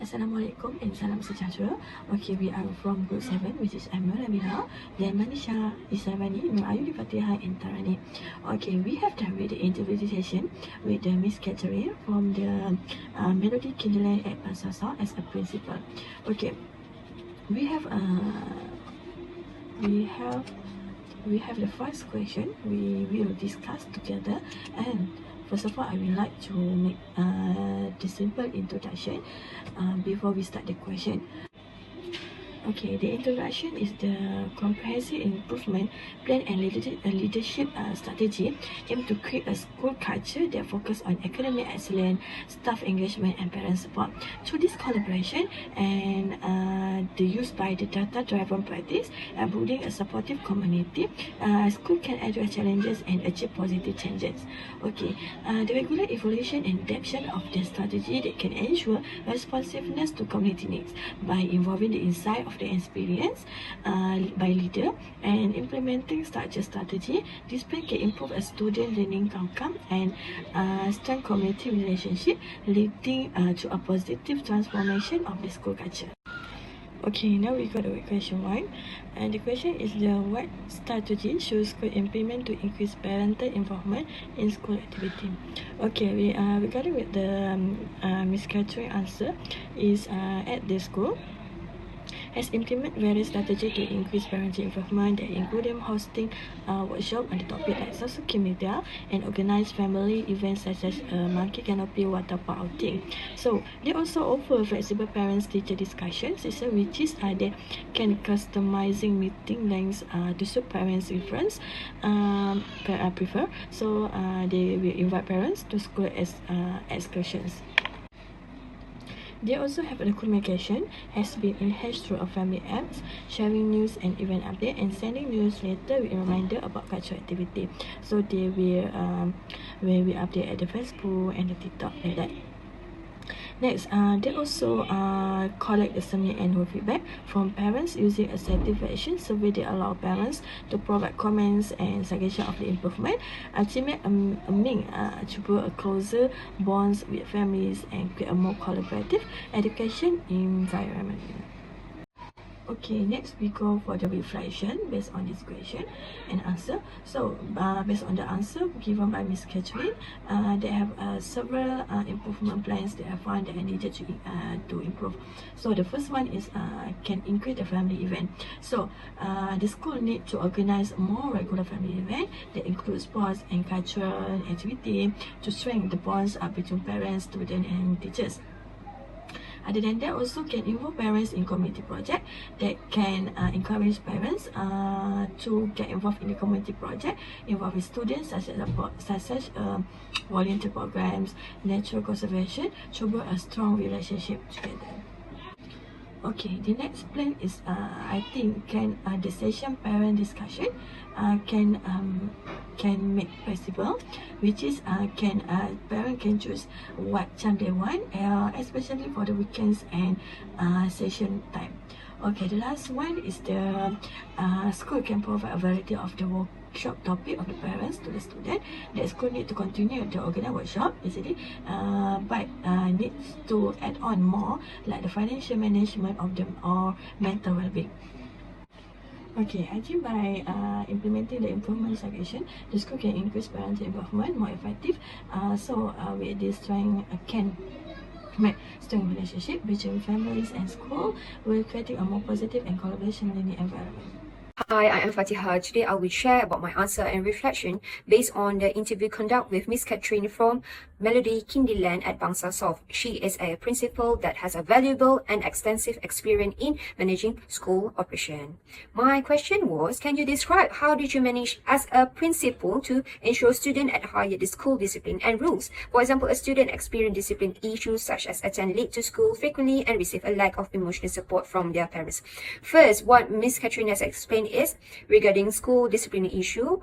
Assalamualaikum and salam sejahtera. Okay, we are from group 7, which is Amir, Amira, then Manisha, Islamani, Nur Ayu, Fatihah, and Tarani. Okay, we have done with the interview session with Miss Catherine from the Melody Kinderland at Pasasa as a principal. Okay, we have the first question we will discuss together, and first of all, I would like to make the simple introduction before we start the question. Okay, the introduction is the comprehensive improvement plan and leadership strategy aimed to create a school culture that focuses on academic excellence, staff engagement, and parent support. Through this collaboration and the use by the data-driven practice and building a supportive community, school can address challenges and achieve positive changes. Okay, the regular evaluation and adaptation of the strategy that can ensure responsiveness to community needs by involving the insight of the experience by leader and implementing such a strategy. This plan can improve a student learning outcome and strengthen community relationship, leading to a positive transformation of the school culture. Okay, now we got question 1, and the question is what strategy should school implement to increase parental involvement in school activity? Okay, we regarding with the Miss Catherine answer is at the school has implemented various strategies to increase parental involvement that include them hosting workshop on the topic like social media and organized family events such as monkey canopy water park outing. So they also offer flexible parents-teacher discussion session, which is they can customizing meeting lengths to suit parents' preference prefer. So they will invite parents to school as excursions. They also have the communication has been enhanced through a family apps, sharing news and event update, and sending newsletter with a reminder about cultural activity. So they will update at the Facebook and the TikTok like that. Next, they also collect the semi-annual feedback from parents using a satisfaction survey that allow parents to provide comments and suggestions of the improvement to make to build a closer bonds with families and create a more collaborative education environment. Okay, next we go for the reflection based on this question and answer. So, based on the answer given by Miss Catherine, they have several improvement plans that I found that I needed to improve. So, the first one is can increase the family event. So, the school need to organize more regular family event that include sports and cultural activity to strengthen the bonds between parents, students, and teachers. Other than that, also can involve parents in community project that can encourage parents to get involved in the community project involving students such as volunteer programs, natural conservation to build a strong relationship together. Okay, the next plan is I think can the session parent discussion can make possible, which is parent can choose what time they want, especially for the weekends and session time. Okay, the last one is the school can provide a variety of the workshop topic of the parents to the student. The school need to continue to organize workshop easily, but needs to add on more like the financial management of them or mental well-being. Okay, I think by implementing the improvement suggestion, the school can increase parental involvement more effective. With this can make strong relationship between families and school, while creating a more positive and collaboration learning environment. Hi, I am Fatihah. Today I will share about my answer and reflection based on the interview conduct with Miss Catherine from Melody Kinderland at Bangsa Soft. She is a principal that has a valuable and extensive experience in managing school operation. My question was, can you describe how did you manage as a principal to ensure students adhere the school discipline and rules? For example, a student experience discipline issues such as attend late to school frequently and receive a lack of emotional support from their parents. First, what Miss Catherine has explained is regarding school discipline issue.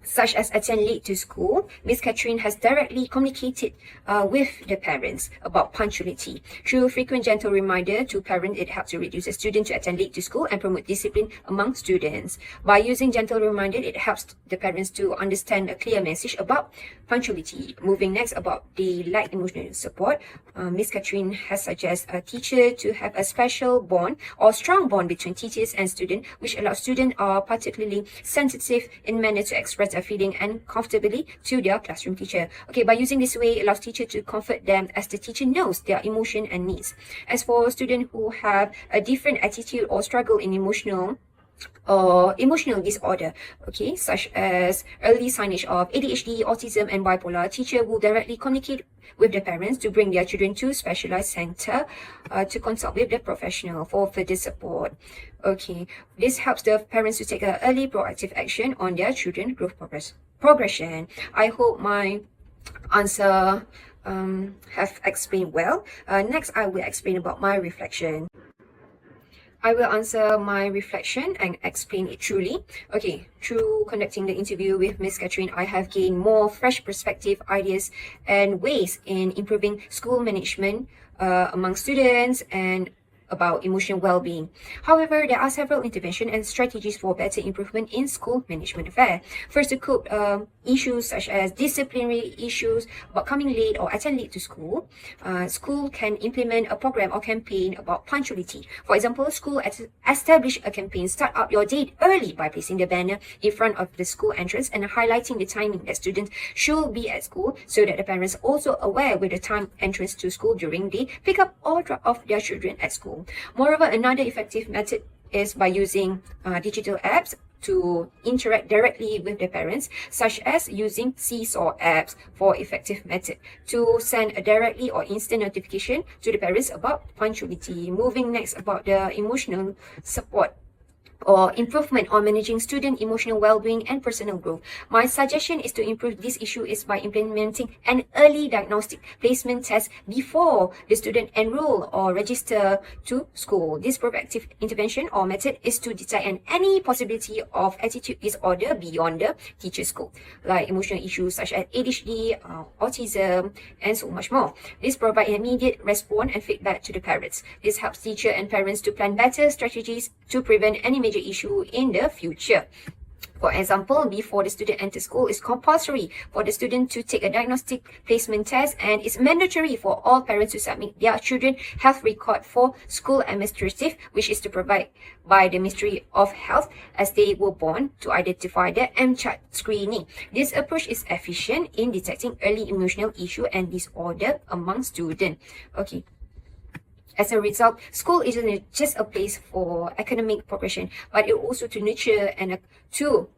such as attend late to school, Miss Catherine has directly communicated with the parents about punctuality. Through frequent gentle reminder to parents, it helps to reduce a student to attend late to school and promote discipline among students. By using gentle reminder, it helps the parents to understand a clear message about punctuality. Moving next about the light emotional support, Miss Catherine has suggested a teacher to have a special bond or strong bond between teachers and students, which allows students are particularly sensitive in manner to express their feeling and comfortably to their classroom teacher. Okay, by using this way, it allows teacher to comfort them as the teacher knows their emotion and needs. As for students who have a different attitude or struggle in emotional disorder, okay, such as early signage of ADHD, autism, and bipolar, teacher will directly communicate with the parents to bring their children to specialized center to consult with the professional for further support. Okay, this helps the parents to take an early proactive action on their children's growth progression. I hope my answer have explained well. Next, I will explain about my reflection. I will answer my reflection and explain it truly. Okay, through conducting the interview with Miss Catherine, I have gained more fresh perspective, ideas, and ways in improving school management among students and about emotional well-being. However, there are several interventions and strategies for better improvement in school management affair. First, to cope issues such as disciplinary issues about coming late or attend late to school. School can implement a program or campaign about punctuality. For example, school establish a campaign, start up your day early by placing the banner in front of the school entrance and highlighting the timing that students should be at school so that the parents also aware with the time entrance to school during the pick up or drop off their children at school. Moreover, another effective method is by using digital apps to interact directly with the parents, such as using Seesaw apps for effective method to send a directly or instant notification to the parents about punctuality. Moving next about the emotional support or improvement on managing student emotional well-being and personal growth. My suggestion is to improve this issue is by implementing an early diagnostic placement test before the student enroll or register to school. This proactive intervention or method is to detect any possibility of attitude disorder beyond the teacher's scope, like emotional issues such as ADHD, autism, and so much more. This provides immediate response and feedback to the parents. This helps teacher and parents to plan better strategies to prevent any major issue in the future. For example, before the student enters school, it's compulsory for the student to take a diagnostic placement test, and it's mandatory for all parents to submit their children health record for school administrative, which is to provide by the Ministry of Health as they were born to identify the MCHAT screening. This approach is efficient in detecting early emotional issue and disorder among students. Okay. As a result, school isn't just a place for academic progression, but it also to nurture and to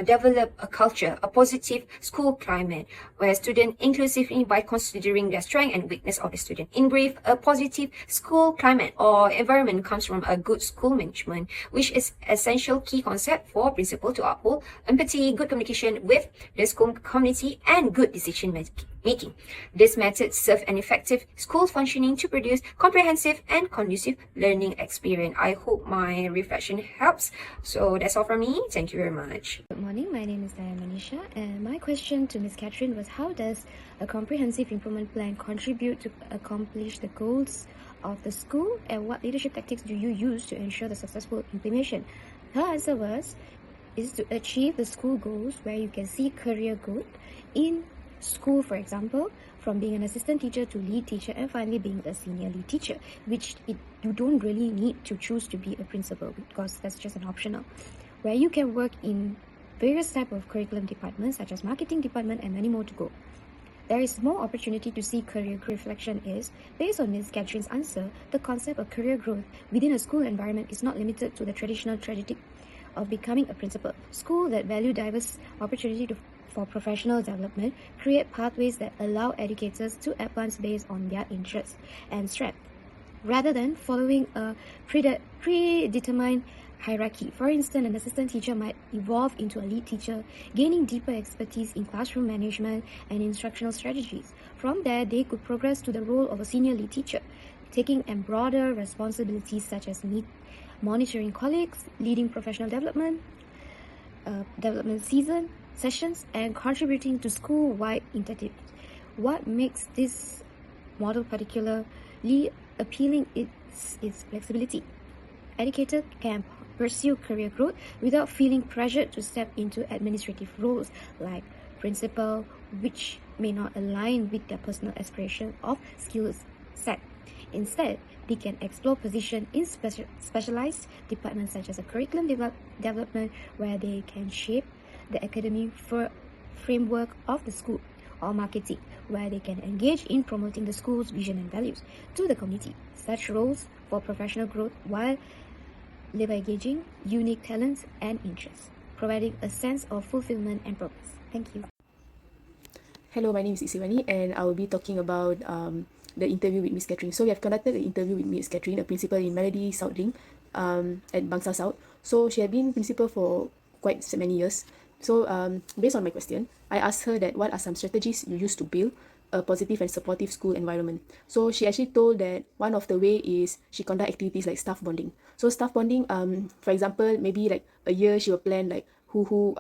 develop a culture, a positive school climate, where students inclusively by considering their strength and weakness of the student. In brief, a positive school climate or environment comes from a good school management, which is essential key concept for principal to uphold empathy, good communication with the school community, and good decision making. This method serves an effective school functioning to produce comprehensive and conducive learning experience. I hope my reflection helps. So that's all from me. Thank you very much. Good morning, my name is Diana Manisha, and my question to Ms. Catherine was, how does a comprehensive improvement plan contribute to accomplish the goals of the school, and what leadership tactics do you use to ensure the successful implementation? Her answer is to achieve the school goals where you can see career growth in school, for example, from being an assistant teacher to lead teacher, and finally being a senior lead teacher, which you don't really need to choose to be a principal because that's just an optional, where you can work in various type of curriculum departments such as marketing department and many more to go. There is more opportunity to see career growth. Reflection is, based on Ms. Catherine's answer, the concept of career growth within a school environment is not limited to the traditional trajectory of becoming a principal. Schools that value diverse opportunity for professional development create pathways that allow educators to advance based on their interests and strength, rather than following a predetermined hierarchy. For instance, an assistant teacher might evolve into a lead teacher, gaining deeper expertise in classroom management and instructional strategies. From there, they could progress to the role of a senior lead teacher, taking on broader responsibilities such as monitoring colleagues, leading professional development season, sessions, and contributing to school-wide initiatives. What makes this model particularly appealing is its flexibility. Educators can pursue career growth without feeling pressured to step into administrative roles like principal, which may not align with their personal aspiration of skill set. Instead, they can explore positions in specialized departments such as a curriculum development, where they can shape the academic framework of the school, or marketing, where they can engage in promoting the school's vision and values to the community. Such roles for professional growth while leveraging unique talents and interests, providing a sense of fulfillment and purpose. Thank you. Hello, my name is Isivani, and I will be talking about the interview with Miss Catherine. So we have conducted the interview with Miss Catherine, a principal in Melody Southlink at Bangsa South. So she had been principal for quite many years. So based on my question, I asked her that what are some strategies you use to build a positive and supportive school environment. So she actually told that one of the way is she conduct activities like staff bonding. So staff bonding, for example, maybe like a year she will plan like who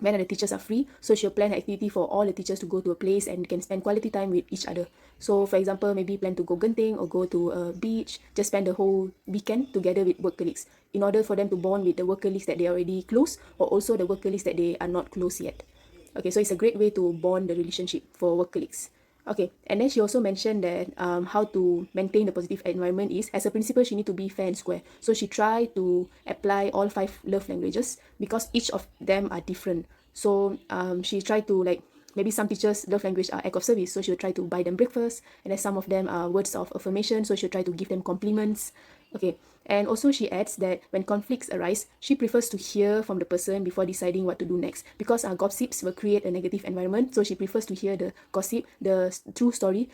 when the teachers are free, so she'll plan an activity for all the teachers to go to a place and can spend quality time with each other. So for example, maybe plan to go Genting or go to a beach, just spend the whole weekend together with work colleagues in order for them to bond with the work colleagues that they are already close, or also the work colleagues that they are not close yet. Okay, so it's a great way to bond the relationship for work colleagues. Okay, and then she also mentioned that how to maintain the positive environment is, as a principal, she need to be fair and square. So she tried to apply all 5 love languages because each of them are different. So she tried to, like, maybe some teachers love language are act of service, so she'll try to buy them breakfast, and then some of them are words of affirmation, so she'll try to give them compliments. Okay, and also she adds that when conflicts arise, she prefers to hear from the person before deciding what to do next, because gossips will create a negative environment. So she prefers to hear the gossip, the true story,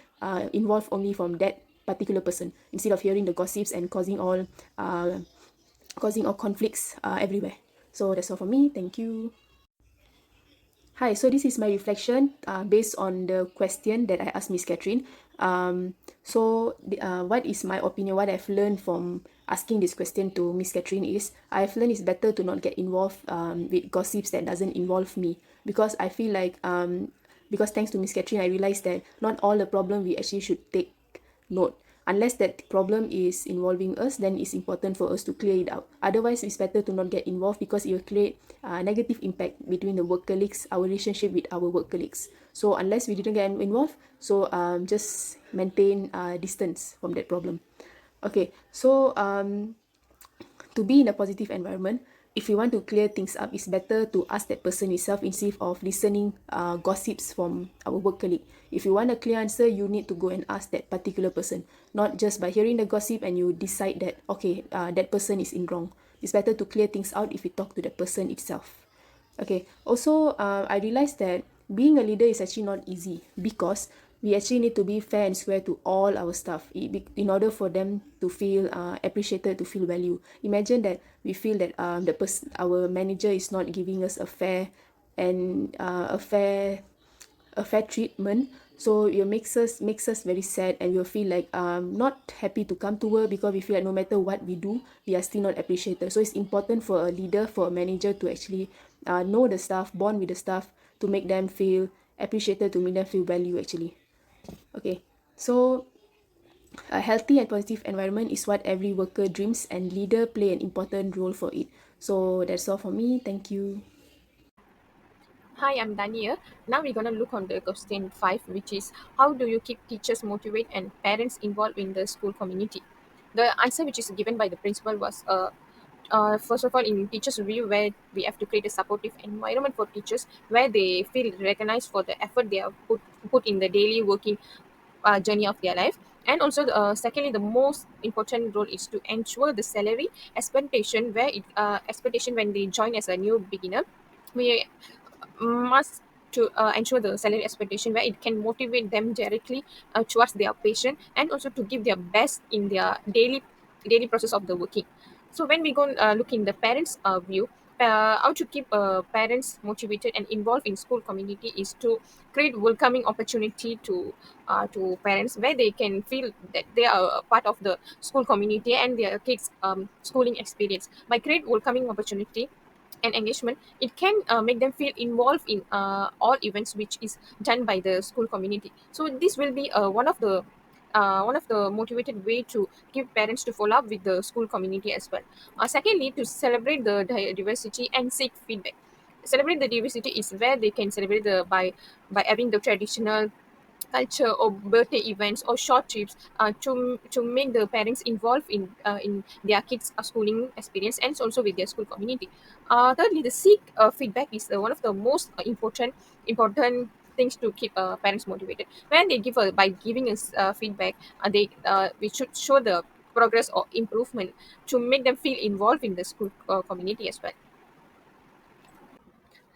involved only from that particular person, instead of hearing the gossips and causing all conflicts everywhere. So that's all for me. Thank you. Hi, so this is my reflection based on the question that I asked Miss Catherine. What is my opinion? What I've learned from asking this question to Miss Catherine is, I've learned it's better to not get involved with gossips that doesn't involve me, because I feel like because thanks to Miss Catherine, I realized that not all the problem we actually should take note. Unless that problem is involving us, then it's important for us to clear it out. Otherwise, it's better to not get involved, because it will create negative impact between the work colleagues, our relationship with our work colleagues. So unless we didn't get involved, so just maintain distance from that problem. Okay, so to be in a positive environment, if you want to clear things up, it's better to ask that person itself instead of listening gossips from our work colleague. If you want a clear answer, you need to go and ask that particular person, not just by hearing the gossip and you decide that, okay, that person is in wrong. It's better to clear things out if you talk to the person itself. Okay, also I realized that being a leader is actually not easy, because we actually need to be fair and square to all our staff in order for them to feel appreciated, to feel value. Imagine that we feel that our manager is not giving us a fair treatment, so it makes us very sad, and we'll feel like not happy to come to work, because we feel like no matter what we do, we are still not appreciated. So it's important for a leader, for a manager, to actually know the staff, bond with the staff, to make them feel appreciated, to make them feel value actually. Okay, so a healthy and positive environment is what every worker dreams, and leader play an important role for it. So that's all for me. Thank you. Hi, I'm Dania. Now we're going to look on the question 5, which is how do you keep teachers motivated and parents involved in the school community? The answer which is given by the principal was first of all, in teachers review, where we have to create a supportive environment for teachers where they feel recognized for the effort they have put in the daily working journey of their life. And also, secondly, the most important role is to ensure the salary expectation, where expectation when they join as a new beginner. We must to ensure the salary expectation where it can motivate them directly towards their patient, and also to give their best in their daily process of the working. So when we go look in the parents view, how to keep parents motivated and involved in school community is to create welcoming opportunity to parents, where they can feel that they are a part of the school community and their kids schooling experience. By create welcoming opportunity, and engagement, it can make them feel involved in all events which is done by the school community. So this will be one of the motivated way to give parents to follow up with the school community as well. Secondly, to celebrate the diversity and seek feedback. Celebrate the diversity is where they can celebrate the by having the traditional culture or birthday events or short trips to make the parents involved in their kids' schooling experience and also with their school community. Thirdly, the seek feedback is one of the most important things to keep parents motivated. When they give by giving us feedback, they we should show the progress or improvement to make them feel involved in the school community as well.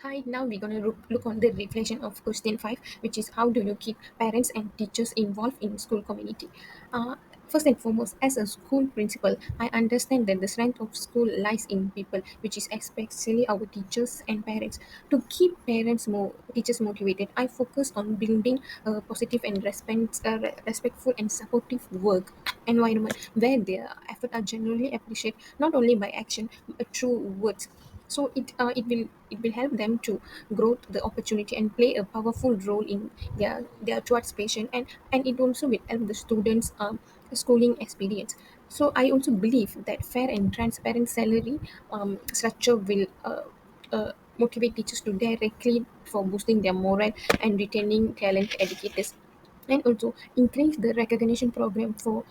Hi, now we're going to look on the reflection of question 5, which is how do you keep parents and teachers involved in school community? Uh, First and foremost, as a school principal, I understand that the strength of school lies in people, which is especially our teachers and parents. To keep teachers motivated, I focus on building a positive and respectful and supportive work environment where their efforts are generally appreciated not only by action but through words. So it will help them to grow the opportunity and play a powerful role in their towards patient, and it also will help the students schooling experience. So I also believe that fair and transparent salary structure will motivate teachers to directly for boosting their morale and retaining talent educators, and also increase the recognition program for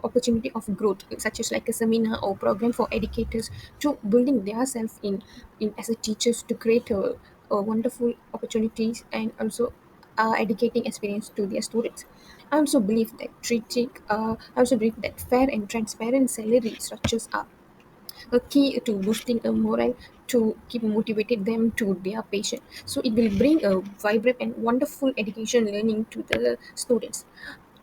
opportunity of growth, such as like a seminar or program for educators to building their self in as a teachers to create a wonderful opportunities and also educating experience to their students. I also believe that fair and transparent salary structures are a key to boosting a morale to keep motivated them to their patient. So it will bring a vibrant and wonderful education learning to the students.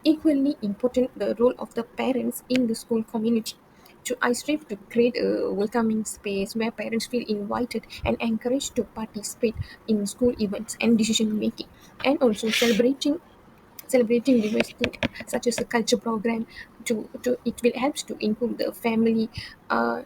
Equally important, the role of the parents in the school community. So I strive to create a welcoming space where parents feel invited and encouraged to participate in school events and decision making, and also celebrating diversity such as a culture program to it will helps to improve the family,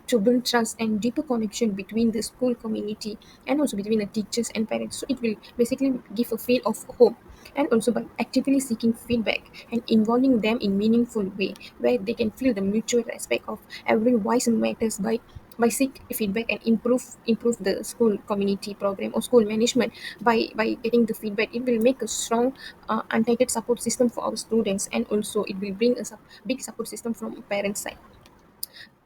to build trust and deeper connection between the school community and also between the teachers and parents. So it will basically give a feel of home, and also by actively seeking feedback and involving them in meaningful way where they can feel the mutual respect of every voice matters. By seek feedback and improve the school community program or school management, by getting the feedback, it will make a strong untitled support system for our students, and also it will bring a big support system from parents side.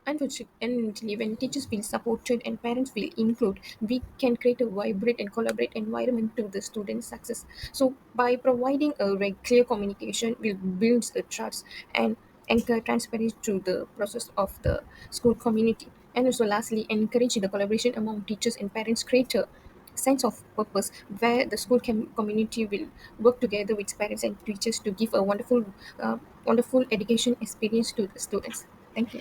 Unfortunately, when teachers feel supported and parents feel included, we can create a vibrant and collaborate environment to the student success. So, by providing a clear communication, will build the trust and encourage transparency to the process of the school community. And also, lastly, encourage the collaboration among teachers and parents, create a sense of purpose where the school community will work together with parents and teachers to give a wonderful education experience to the students. Thank you.